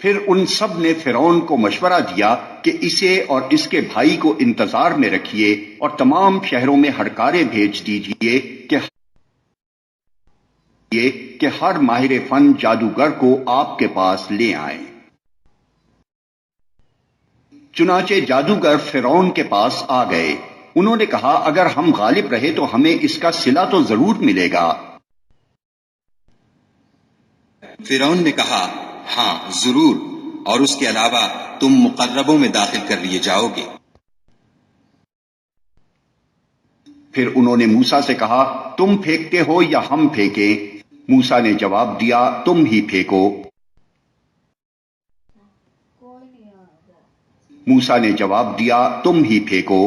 پھر ان سب نے فرعون کو مشورہ دیا کہ اسے اور اس کے بھائی کو انتظار میں رکھیے اور تمام شہروں میں ہڑکاریں بھیج دیجیے کہ ہر ماہر فن جادوگر کو آپ کے پاس لے آئیں۔ چنانچہ جادوگر فرعون کے پاس آ گئے۔ انہوں نے کہا اگر ہم غالب رہے تو ہمیں اس کا صلہ تو ضرور ملے گا۔ فرعون نے کہا ہاں ضرور، اور اس کے علاوہ تم مقربوں میں داخل کر لیے جاؤ گے۔ پھر انہوں نے موسیٰ سے کہا تم پھینکتے ہو یا ہم پھینکیں؟ موسیٰ نے جواب دیا تم ہی پھینکو۔ موسیٰ نے جواب دیا تم ہی پھینکو۔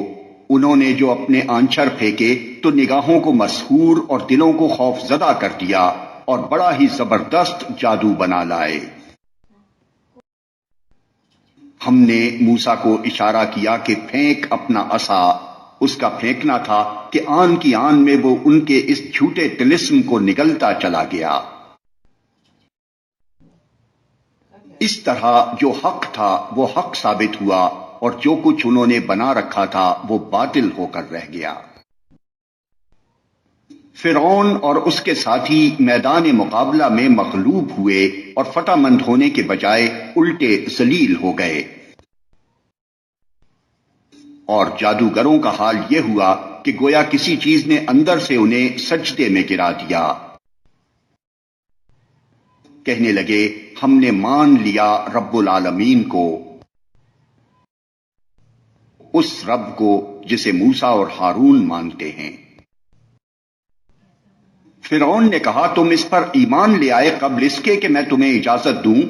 انہوں نے جو اپنے آنچر پھینکے تو نگاہوں کو مسحور اور دلوں کو خوف زدہ کر دیا اور بڑا ہی زبردست جادو بنا لائے۔ ہم نے موسیٰ کو اشارہ کیا کہ پھینک اپنا عصا۔ اس کا پھینکنا تھا کہ آن کی آن میں وہ ان کے اس جھوٹے طلسم کو نگلتا چلا گیا۔ اس طرح جو حق تھا وہ حق ثابت ہوا اور جو کچھ انہوں نے بنا رکھا تھا وہ باطل ہو کر رہ گیا۔ فرعون اور اس کے ساتھی میدان مقابلہ میں مغلوب ہوئے اور فتح مند ہونے کے بجائے الٹے ذلیل ہو گئے، اور جادوگروں کا حال یہ ہوا کہ گویا کسی چیز نے اندر سے انہیں سجدے میں گرا دیا۔ کہنے لگے ہم نے مان لیا رب العالمین کو، اس رب کو جسے موسیٰ اور ہارون مانتے ہیں۔ فرعون نے کہا تم اس پر ایمان لے آئے قبل اس کے کہ میں تمہیں اجازت دوں؟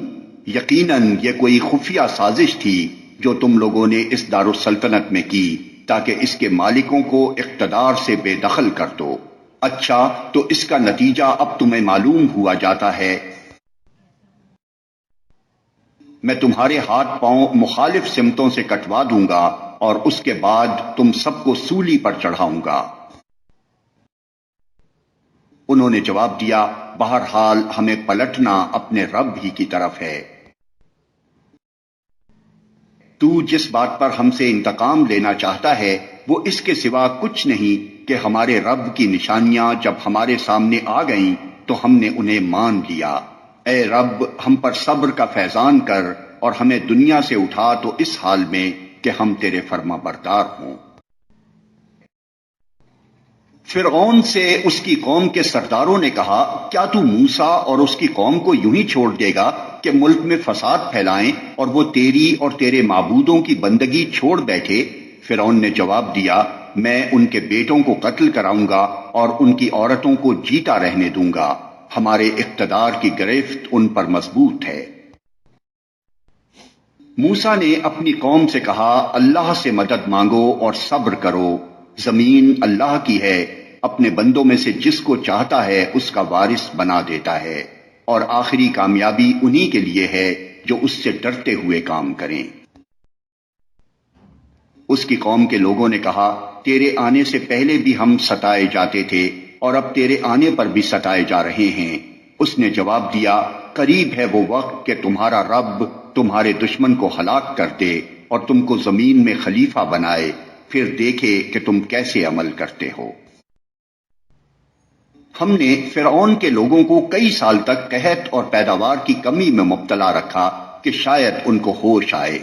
یقیناً یہ کوئی خفیہ سازش تھی جو تم لوگوں نے اس دارالسلطنت میں کی تاکہ اس کے مالکوں کو اقتدار سے بے دخل کر دو۔ اچھا تو اس کا نتیجہ اب تمہیں معلوم ہوا جاتا ہے۔ میں تمہارے ہاتھ پاؤں مخالف سمتوں سے کٹوا دوں گا اور اس کے بعد تم سب کو سولی پر چڑھاؤں گا۔ انہوں نے جواب دیا بہرحال ہمیں پلٹنا اپنے رب ہی کی طرف ہے۔ تو جس بات پر ہم سے انتقام لینا چاہتا ہے وہ اس کے سوا کچھ نہیں کہ ہمارے رب کی نشانیاں جب ہمارے سامنے آ گئیں تو ہم نے انہیں مان لیا۔ اے رب ہم پر صبر کا فیضان کر اور ہمیں دنیا سے اٹھا تو اس حال میں کہ ہم تیرے فرما بردار ہوں۔ فرعون سے اس کی قوم کے سرداروں نے کہا کیا تو موسیٰ اور اس کی قوم کو یوں ہی چھوڑ دے گا کہ ملک میں فساد پھیلائیں اور وہ تیری اور تیرے معبودوں کی بندگی چھوڑ بیٹھے؟ فرعون نے جواب دیا میں ان کے بیٹوں کو قتل کراؤں گا اور ان کی عورتوں کو جیتا رہنے دوں گا۔ ہمارے اقتدار کی گرفت ان پر مضبوط ہے۔ موسیٰ نے اپنی قوم سے کہا اللہ سے مدد مانگو اور صبر کرو، زمین اللہ کی ہے، اپنے بندوں میں سے جس کو چاہتا ہے اس کا وارث بنا دیتا ہے، اور آخری کامیابی انہی کے لیے ہے جو اس سے ڈرتے ہوئے کام کریں۔ اس کی قوم کے لوگوں نے کہا تیرے آنے سے پہلے بھی ہم ستائے جاتے تھے اور اب تیرے آنے پر بھی ستائے جا رہے ہیں۔ اس نے جواب دیا قریب ہے وہ وقت کہ تمہارا رب تمہارے دشمن کو ہلاک کر دے اور تم کو زمین میں خلیفہ بنائے، پھر دیکھے کہ تم کیسے عمل کرتے ہو۔ ہم نے فرعون کے لوگوں کو کئی سال تک قحط اور پیداوار کی کمی میں مبتلا رکھا کہ شاید ان کو ہوش آئے۔